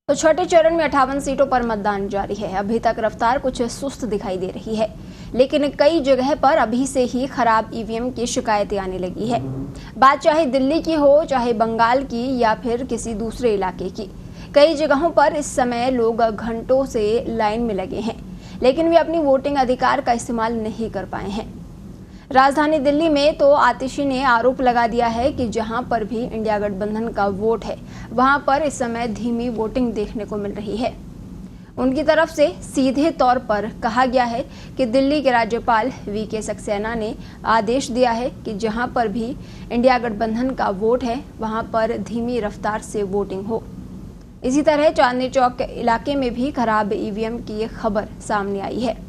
तो छठे चरण में 58 सीटों पर मतदान जारी है। अभी तक रफ्तार कुछ सुस्त दिखाई दे रही है, लेकिन कई जगह पर अभी से ही खराब ईवीएम की शिकायतें आने लगी है। बात चाहे दिल्ली की हो, चाहे बंगाल की या फिर किसी दूसरे इलाके की, कई जगहों पर इस समय लोग घंटों से लाइन में लगे हैं, लेकिन वे अपनी वोटिंग अधिकार का इस्तेमाल नहीं कर पाए हैं। राजधानी दिल्ली में तो आतिशी ने आरोप लगा दिया है कि जहां पर भी इंडिया गठबंधन का वोट है, वहां पर इस समय धीमी वोटिंग देखने को मिल रही है। उनकी तरफ से सीधे तौर पर कहा गया है कि दिल्ली के राज्यपाल वीके सक्सेना ने आदेश दिया है कि जहां पर भी इंडिया गठबंधन का वोट है, वहां पर धीमी रफ्तार से वोटिंग हो। इसी तरह चांदनी चौक इलाके में भी खराब ईवीएम की खबर सामने आई है।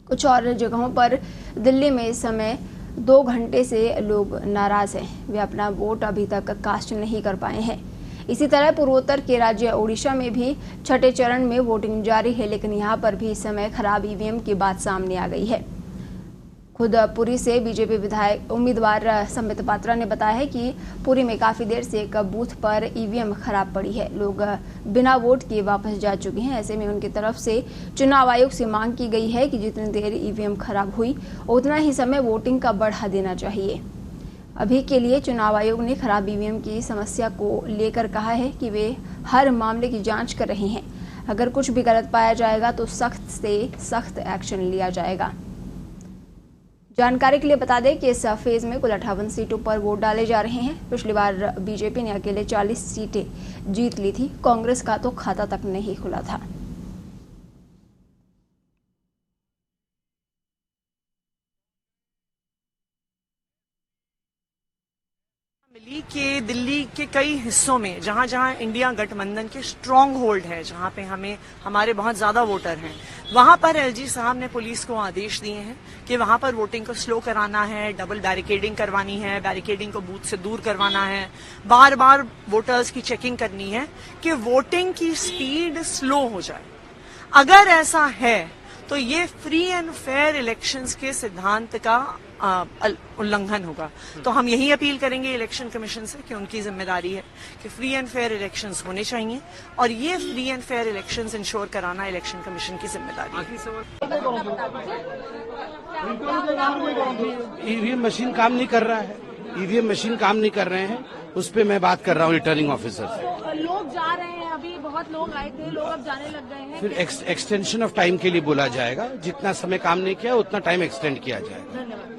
कुछ और जगहों पर दिल्ली में इस समय 2 घंटे से लोग नाराज हैं, वे अपना वोट अभी तक कास्ट नहीं कर पाए हैं। इसी तरह पूर्वोत्तर के राज्य ओडिशा में भी छठे चरण में वोटिंग जारी है, लेकिन यहां पर भी इस समय खराब ईवीएम की बात सामने आ गई है। खुद पुरी से बीजेपी विधायक उम्मीदवार संबित पात्रा ने बताया है कि पुरी में काफी देर से एक बूथ पर ईवीएम खराब पड़ी है, लोग बिना वोट किए वापस जा चुके हैं। ऐसे में उनकी तरफ से चुनाव आयोग से मांग की गई है कि जितनी देर ईवीएम खराब हुई उतना ही समय वोटिंग का बढ़ा देना चाहिए। अभी के लिए चुनाव आयोग ने खराब ईवीएम की समस्या को लेकर कहा है कि वे हर मामले की जांच कर रहे हैं। अगर कुछ भी गलत पाया जाएगा तो सख्त से सख्त एक्शन लिया जाएगा। जानकारी के लिए बता दें कि इस फेज में कुल 58 सीटों पर वोट डाले जा रहे हैं। पिछली बार बीजेपी ने अकेले 40 सीटें जीत ली थी, कांग्रेस का तो खाता तक नहीं खुला था। मिली कि दिल्ली के कई हिस्सों में जहां जहां इंडिया गठबंधन के स्ट्रांग होल्ड है, जहां पे हमारे बहुत ज्यादा वोटर हैं, वहां पर एलजी साहब ने पुलिस को आदेश दिए हैं कि वहां पर वोटिंग को स्लो कराना है, डबल बैरिकेडिंग करवानी है, बैरिकेडिंग को बूथ से दूर करवाना है, बार बार वोटर्स की चेकिंग करनी है कि वोटिंग की स्पीड स्लो हो जाए। अगर ऐसा है तो ये फ्री एंड फेयर इलेक्शंस के सिद्धांत का उल्लंघन होगा। तो हम यही अपील करेंगे इलेक्शन कमीशन से कि उनकी जिम्मेदारी है कि फ्री एंड फेयर इलेक्शंस होने चाहिए, और ये free and fair elections ensure कराना इलेक्शन कमीशन की जिम्मेदारी है। ईवीएम मशीन काम नहीं कर रहा है, ईवीएम मशीन काम नहीं कर रहे हैं, उस पर मैं बात कर रहा हूँ रिटर्निंग ऑफिसर से। लोग जा रहे हैं, अभी बहुत लोग आए थे, लोग अब जाने लग गए हैं। फिर एक्सटेंशन ऑफ टाइम के लिए बोला जाएगा, जितना समय काम नहीं किया उतना टाइम एक्सटेंड किया जाएगा। धन्यवाद।